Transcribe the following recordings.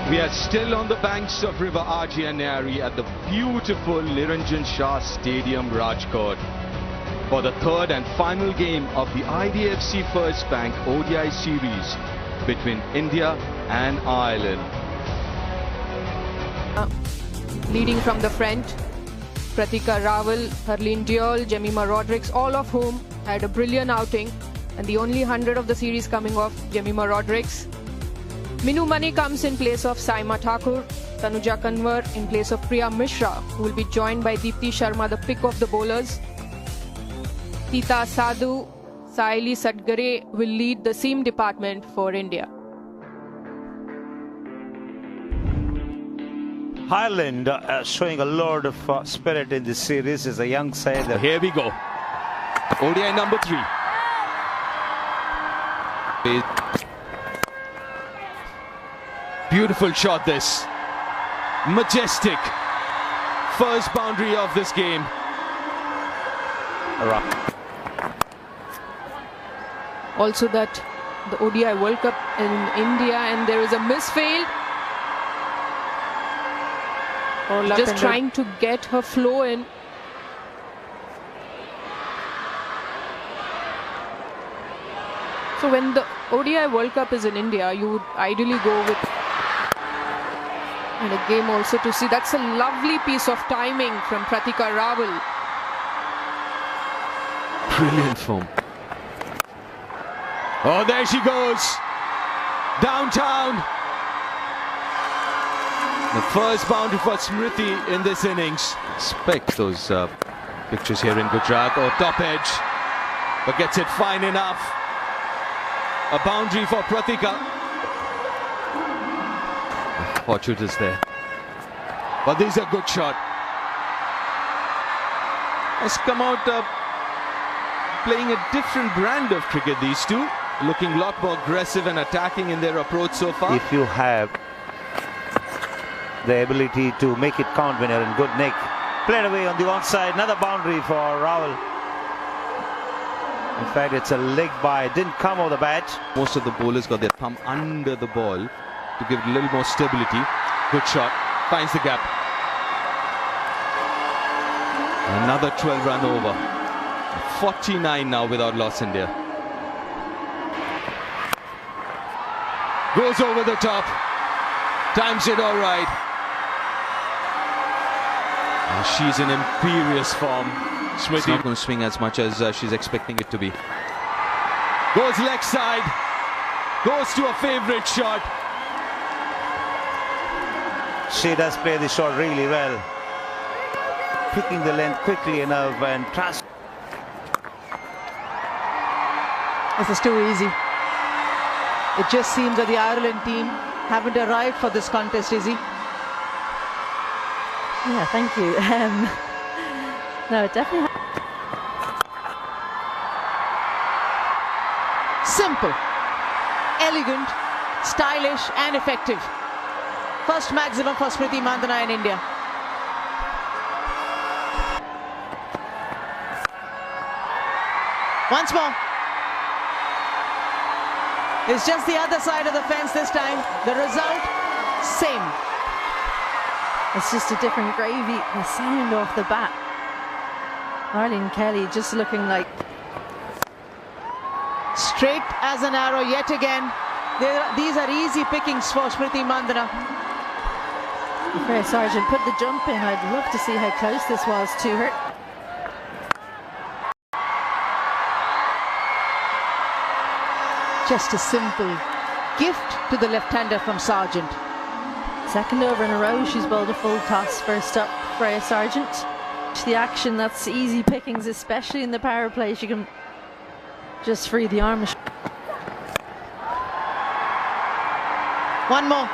We are still on the banks of River Arjianari at the beautiful Niranjan Shah Stadium, Rajkot, for the third and final game of the IDFC First Bank ODI series between India and Ireland. Leading from the front, Pratika Rawal, Harleen Diol, Jemima Rodrigues, all of whom had a brilliant outing, and the only 100 of the series coming off Jemima Rodrigues. Minu Mani comes in place of Saima Thakur, Tanuja Kanwar in place of Priya Mishra, who will be joined by Deepti Sharma, the pick of the bowlers. Tita Sadhu, Saili Satgare will lead the seam department for India. Ireland showing a lot of spirit in this series. Is a young side. Here we go. ODI number 3. Beautiful shot this. Majestic. First boundary of this game. Also that the ODI World Cup in India, and there is a misfield. Just trying to get her flow in. So when the ODI World Cup is in India, you would ideally go with and a game also to see. That's a lovely piece of timing from Pratika Rawal. Brilliant form. Oh, there she goes. Downtown. The first boundary for Smriti in this innings. Expect those pictures here in Gujarat. Oh, top edge. But gets it fine enough. A boundary for Pratika. Fortune is there. But this is a good shot. Has come out playing a different brand of cricket, these two. Looking a lot more aggressive and attacking in their approach so far. If you have the ability to make it count when you're in good nick. Played away on the onside. Another boundary for Rawal. In fact, it's a leg by. Didn't come over the bat. Most of the bowlers got their thumb under the ball to give it a little more stability. Good shot. Finds the gap. Another 12-run over. 49 now without loss, India. Goes over the top. Times it all right. And she's in imperious form. Smriti not going to swing as much as she's expecting it to be. Goes leg side. Goes to a favourite shot. She does play the shot really well. Picking the length quickly enough and trust. This is too easy. It just seems that the Ireland team haven't arrived for this contest, Izzy. Yeah, thank you. No, it definitely. Simple, elegant, stylish and effective. First maximum for Smriti Mandhana in India. Once more. It's just the other side of the fence this time. The result, same. It's just a different gravy. The sound off the bat. Arlene Kelly just looking like straight as an arrow yet again. These are easy pickings for Smriti Mandhana. Fair Sergeant put the jump in. I'd love to see how close this was to her. Just a simple gift to the left-hander from Sargent. Second over in a row, she's bowled a full toss. First up, Freya Sargent. The action, that's easy pickings, especially in the power play. She can just free the arm. One more.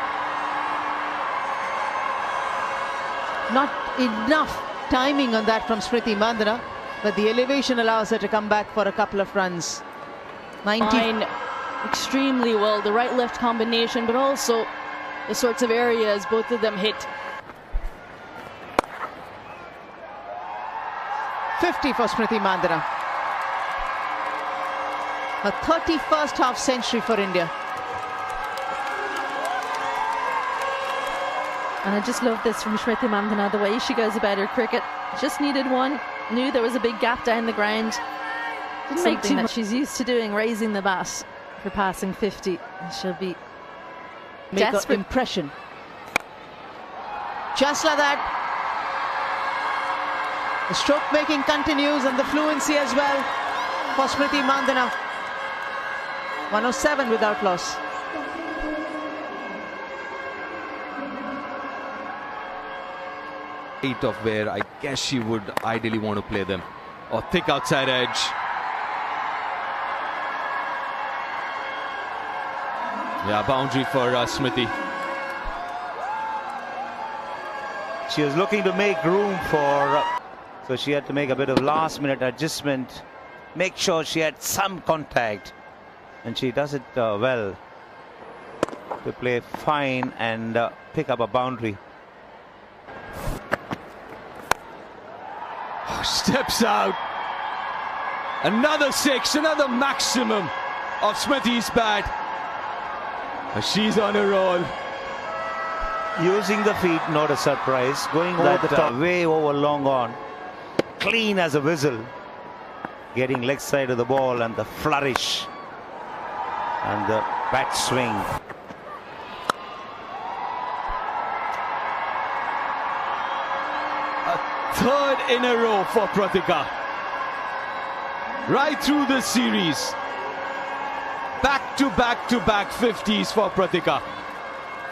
Not enough timing on that from Smriti Mandhana, but the elevation allows her to come back for a couple of runs. 90. Extremely well, the right-left combination, but also the sorts of areas both of them hit. 50 for Smriti Mandhana. A 31st half century for India. And I just love this from Smriti Mandhana, the way she goes about her cricket. Just needed one, knew there was a big gap down the ground. Didn't make too much. She's used to doing, raising the bat for passing 50. She'll be desperate. Impression. Just like that. The stroke making continues and the fluency as well for Smriti Mandhana. 107 without loss. Of where I guess she would ideally want to play them. Or thick outside edge. Yeah, boundary for Smriti. She was looking to make room for, so she had to make a bit of last-minute adjustment, make sure she had some contact, and she does it well to play fine and pick up a boundary. Steps out. Another 6, another maximum of Smriti's bat. She's on a roll. Using the feet, not a surprise. Going over the top, way over long on. Clean as a whistle. Getting leg side of the ball and the flourish. And the bat swing. Third in a row for Pratika. Right through the series. Back to back 50s for Pratika.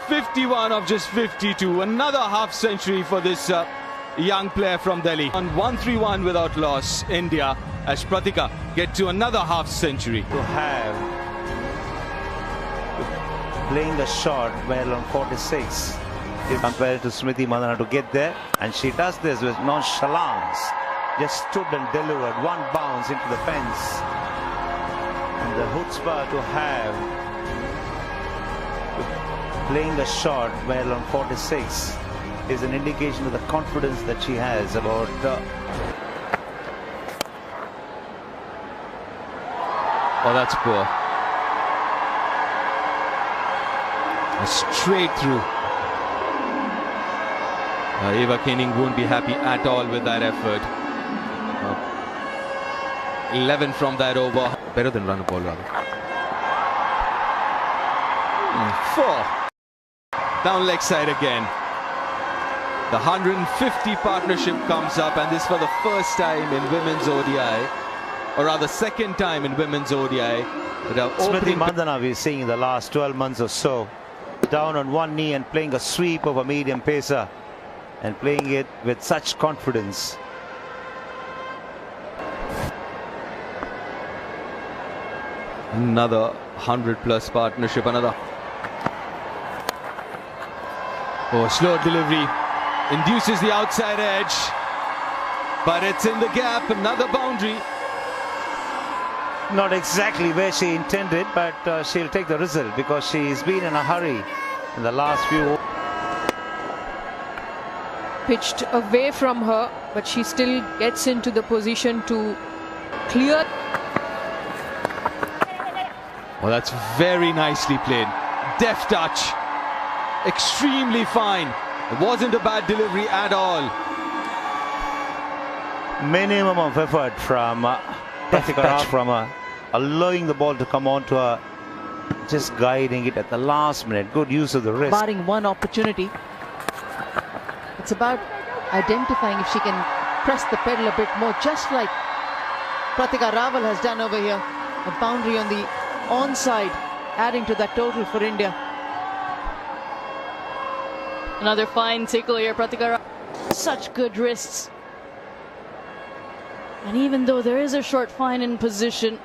51 of just 52. Another half century for this young player from Delhi. On 131 without loss, India, as Pratika get to another half century. To have playing the shot well on 46. Compared to Smriti Mandhana to get there, and she does this with nonchalance. Just stood and delivered one bounce into the fence. And the chutzpah to have playing the shot well on 46 is an indication of the confidence that she has about oh, that's poor. A straight through. Eva Koenig won't be happy at all with that effort. 11 from that over. Better than run a ball, rather. 4. Down leg side again. The 150 partnership comes up, and this for the first time in women's ODI. Or rather, second time in women's ODI. Smriti Mandhana we're seeing in the last 12 months or so. Down on one knee and playing a sweep of a medium pacer. And playing it with such confidence. Another 100+ partnership, another. Oh, slow delivery. Induces the outside edge. But it's in the gap, another boundary. Not exactly where she intended, but she'll take the result because she's been in a hurry in the last few. Pitched away from her, but she still gets into the position to clear. Well, that's very nicely played. Deft touch. Extremely fine. It wasn't a bad delivery at all. Minimum of effort from Pratika, from allowing the ball to come on to her. Just guiding it at the last minute. Good use of the wrist. Barring one opportunity. It's about identifying if she can press the pedal a bit more, just like Pratika Rawal has done over here. A boundary on the onside, adding to that total for India. Another fine tickle here, Pratika Rawal. Such good wrists. And even though there is a short fine in position,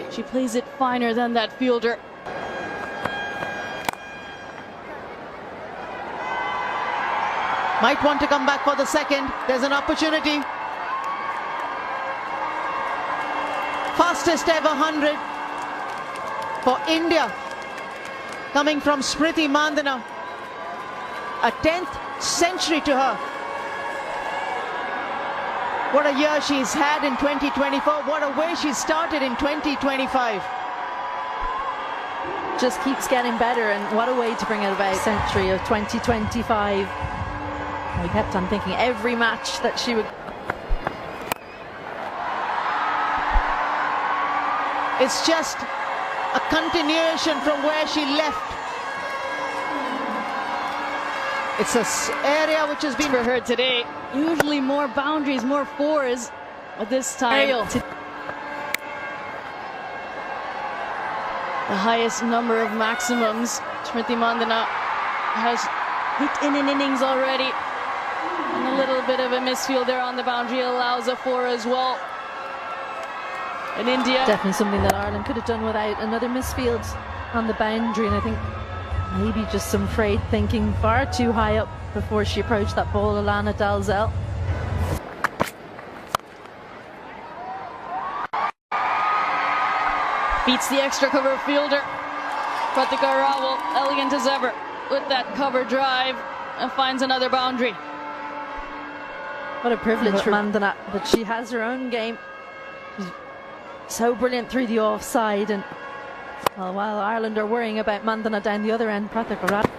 she plays it finer than that fielder. Might want to come back for the second. There's an opportunity. Fastest ever 100 for India. Coming from Smriti Mandhana. A 10th century to her. What a year she's had in 2024. What a way she started in 2025. just keeps getting better, and what a way to bring it about. Century of 2025. We kept on thinking every match that she would. It's just a continuation from where she left. It's an area which has been for her today. Usually more boundaries, more fours, but this time the highest number of maximums. Smriti Mandhana has hit in an innings already, and a little bit of a misfield there on the boundary allows a four as well. In India, definitely something that Ireland could have done without. Another misfield on the boundary, and I think maybe just some frayed thinking far too high up before she approached that ball. Alana Dalzell. Beats the extra cover fielder. Pratika Rawal, elegant as ever with that cover drive, and finds another boundary. What a privilege for Mandhana that she has her own game. She's so brilliant through the offside, and well, while Ireland are worrying about Mandhana down the other end, Pratika Rawal.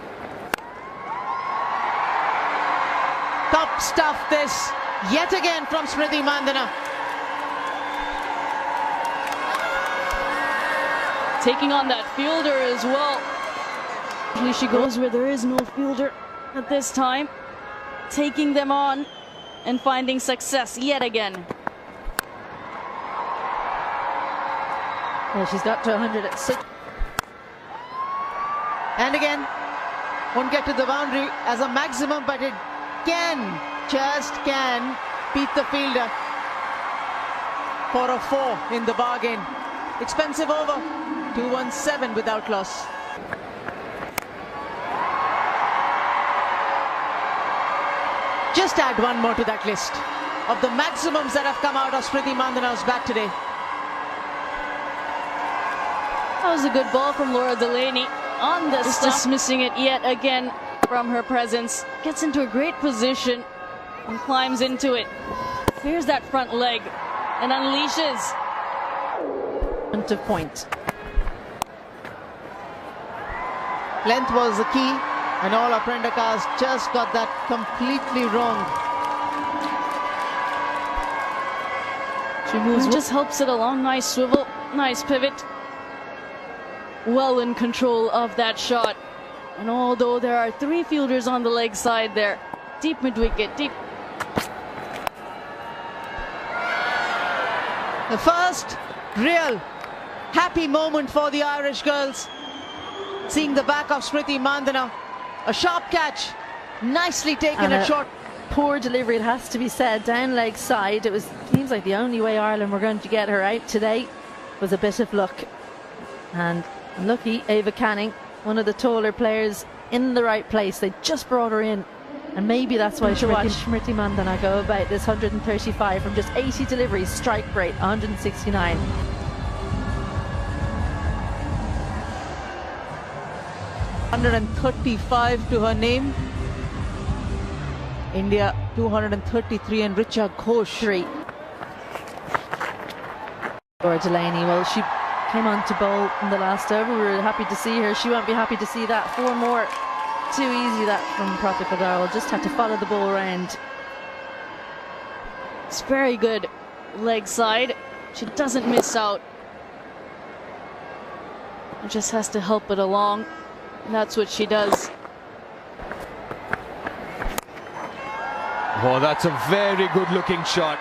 Top stuff this yet again from Smriti Mandhana. Taking on that fielder as well. Usually she goes where there is no fielder, at this time taking them on and finding success yet again. Well, she's got to 100 at 6. And again, won't get to the boundary as a maximum, but it just can beat the fielder for a 4 in the bargain. Expensive over, 217 without loss. Just add one more to that list of the maximums that have come out of Smriti Mandhana's bat today. That was a good ball from Laura Delaney on the stump. Dismissing it yet again from her presence. Gets into a great position and climbs into it. Clears that front leg and unleashes. Of point. Length was the key, and all our Prendakas just got that completely wrong. She moves, just helps it along. Nice swivel, nice pivot. Well in control of that shot. And although there are 3 fielders on the leg side there, deep mid-wicket, deep. The first real happy moment for the Irish girls. Seeing the back of Smriti Mandhana. A sharp catch, nicely taken at short. Poor delivery, it has to be said, down leg side. It seems like the only way Ireland were going to get her out today was a bit of luck. And lucky Ava Canning, one of the taller players, in the right place. They just brought her in, and maybe that's why Smriti Mandhana go about this 135 from just 80 deliveries. Strike rate 169. .135 to her name. India 233 and Richa Ghosh 3. Laura Delaney, well, she came on to bowl in the last over. We were happy to see her. She won't be happy to see that. 4 more. Too easy that from Pratika Rawal. Just had to follow the ball around. It's very good leg side. She doesn't miss out. It just has to help it along. And that's what she does. Oh, that's a very good looking shot.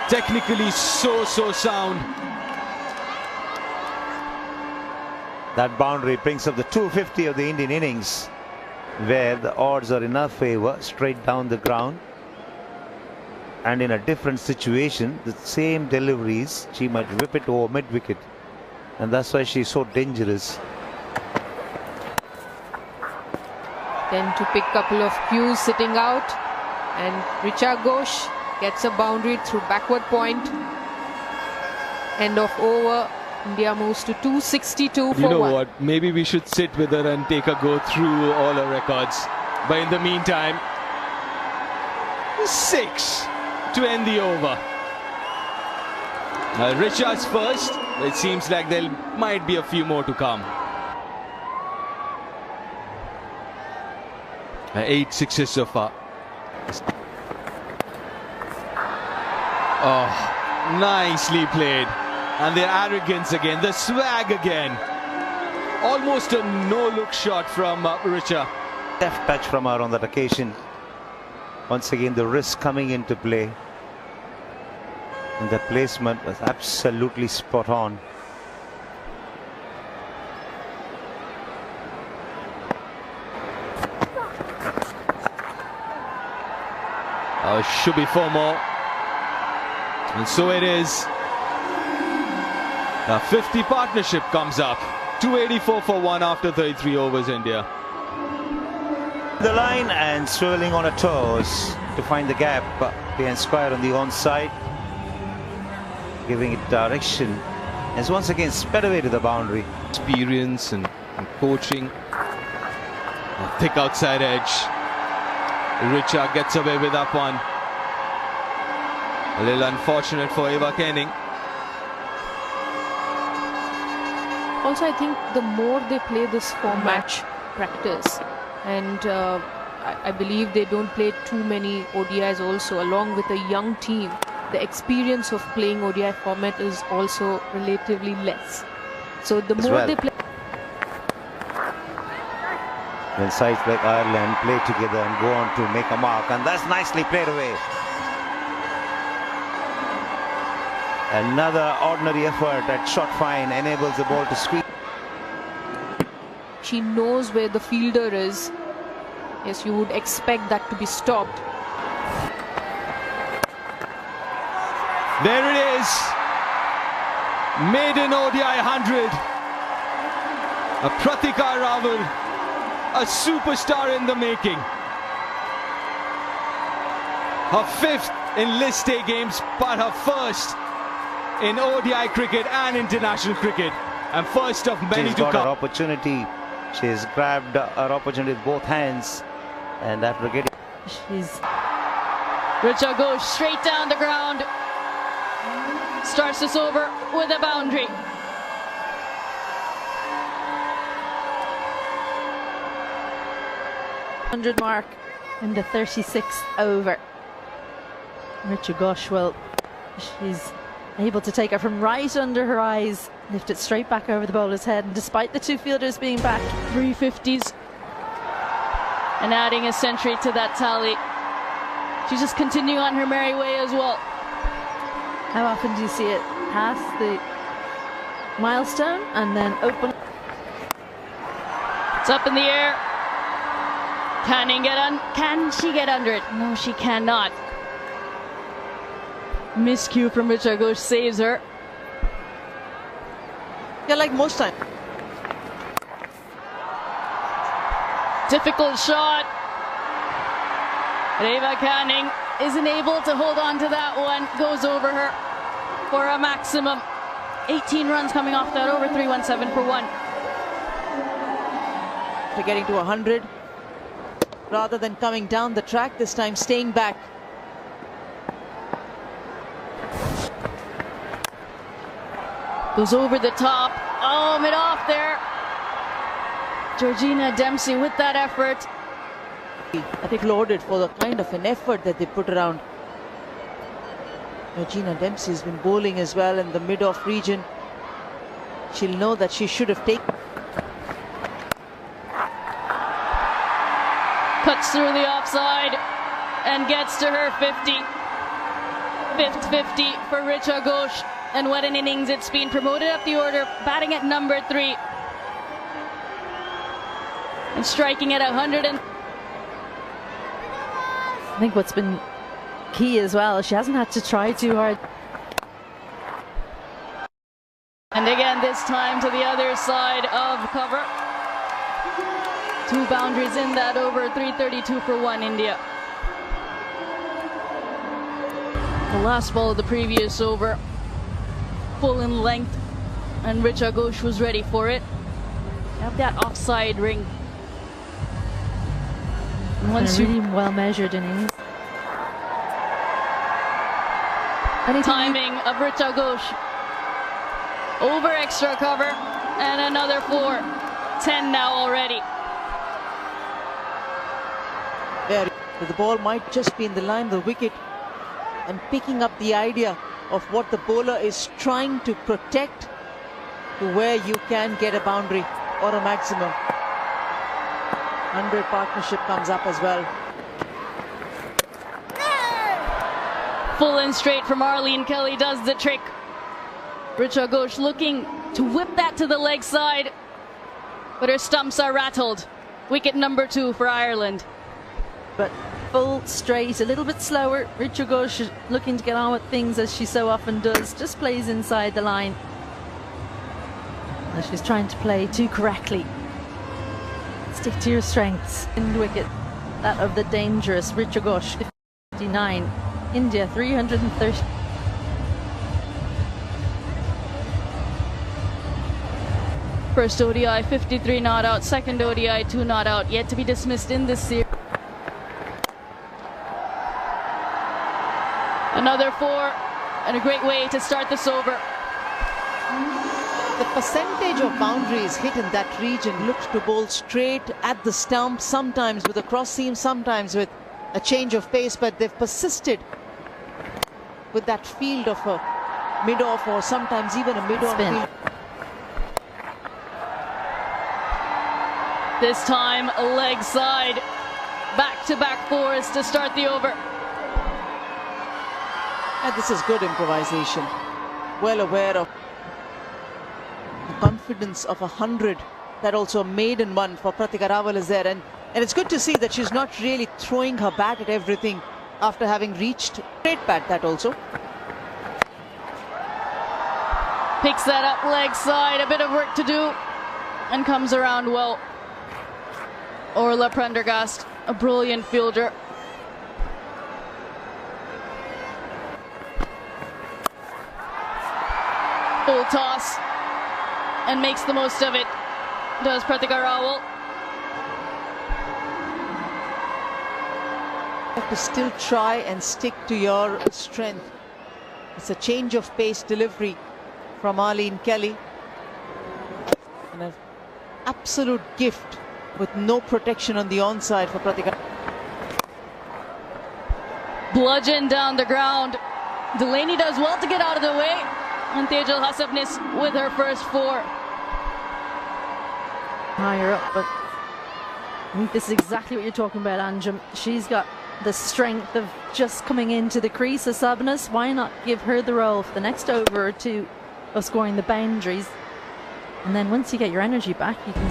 Technically so sound. That boundary brings up the 250 of the Indian innings, where the odds are in her favour, straight down the ground. And in a different situation, the same deliveries, she might whip it over mid-wicket. And that's why she's so dangerous. Then to pick a couple of cues sitting out, and Richa Ghosh gets a boundary through backward point. End of over. India moves to 262 for You know 1. what? Maybe we should sit with her and take a go through all her records. But in the meantime, 6 to end the over. Richa's first. It seems like there might be a few more to come. 8 sixes so far. Oh, nicely played. And their arrogance again, the swag again. Almost a no-look shot from Richa. Deft touch from her on that occasion. Once again, the wrist coming into play. And the placement was absolutely spot on. Should be 4 more. And so it is. A 50 partnership comes up. 284 for 1 after 33 overs, India. The line and swirling on her toes to find the gap behind square on the onside. Giving it direction. As once again sped away to the boundary. Experience and coaching. A thick outside edge. Richa gets away with that one. A little unfortunate for Eva Kenning. Also, I think the more they play this format, practice, and I believe they don't play too many ODIs also, along with a young team. The experience of playing ODI format is also relatively less. So the more they play... When sides like Ireland play together and go on to make a mark, and that's nicely played away. Another ordinary effort at shot fine enables the ball to squeeze. She knows where the fielder is. Yes, you would expect that to be stopped. There it is. Maiden ODI 100. A Pratika Rawal, a superstar in the making. Her 5th in List A games, but her 1st in ODI cricket and international cricket, and first of many She's to got come. Her opportunity. She's grabbed her opportunity with both hands, and after getting... Richa goes straight down the ground. Starts this over with a boundary. .100 mark in the 36th over. Richa Ghosh, well, she's able to take her from right under her eyes, lift it straight back over the bowler's head, and despite the 2 fielders being back. 350s. And adding a century to that tally. She's just continuing on her merry way as well. How often do you see it pass the milestone and then open? It's up in the air. Can she get under it? No, she cannot. Miscue from Richa Ghosh saves her. Yeah, like most times. Difficult shot. Eva Canning isn't able to hold on to that one. Goes over her for a maximum. 18 runs coming off that over 317 for 1. They're getting to 100. Rather than coming down the track, this time staying back. Goes over the top. Oh, mid off there. Georgina Dempsey with that effort. I think lauded for the kind of an effort that they put around. Georgina Dempsey has been bowling as well in the mid-off region. She'll know that she should have taken. Cuts through the offside and gets to her 50. 5th 50 for Richa Ghosh. And what an innings it's been. Promoted up the order, batting at number 3. And striking at 100. I think what's been key as well, she hasn't had to try too hard. And again, this time to the other side of cover. 2 boundaries in that over, 332 for 1 India. The last ball of the previous over, full in length, and Richa Ghosh was ready for it. Have that offside ring. And once really well measured innings. timing of Richa Ghosh. over extra cover, and another 4. 10 now already. Yeah, the ball might just be in the line of the wicket, and picking up the idea of what the bowler is trying to protect to where you can get a boundary or a maximum. 100 partnership comes up as well. Full and straight from Arlene Kelly does the trick. Richa Ghosh looking to whip that to the leg side, but her stumps are rattled. Wicket number 2 for Ireland. But full, straight, a little bit slower. Richa Ghosh looking to get on with things as she so often does. Just plays inside the line. She's trying to play too correctly. Stick to your strengths. End wicket, that of the dangerous Richa Ghosh. 59. India 330. First ODI 53 not out, second ODI 2 not out, yet to be dismissed in this series. Another 4, and a great way to start this over. The percentage of boundaries hit in that region looked to bowl straight at the stump, sometimes with a cross seam, sometimes with a change of pace, but they've persisted with that field of a mid-off or sometimes even a mid-on field. This time a leg side, back-to-back 4s to start the over. And this is good improvisation. Well aware of the confidence of 100. That also a maiden one for Pratika Rawal is there, and it's good to see that she's not really throwing her bat at everything after having reached straight bat. That also picks that up leg side, a bit of work to do, and comes around well. Orla Prendergast, a brilliant fielder. Full toss, and makes the most of it, does Pratika Rawal. You have to still try and stick to your strength. It's a change of pace delivery from Arlene Kelly, and an absolute gift with no protection on the onside for Pratika. Bludgeon down the ground. Delaney does well to get out of the way, and Tejal Hasabnis with her first 4. Higher up, but I think this is exactly what you're talking about, Anjum. She's got the strength of just coming into the crease. Hasabnis, why not give her the role for the next over or 2 of scoring the boundaries, and then once you get your energy back, you can.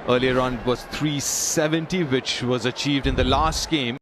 Earlier on it was 370, which was achieved in the last game.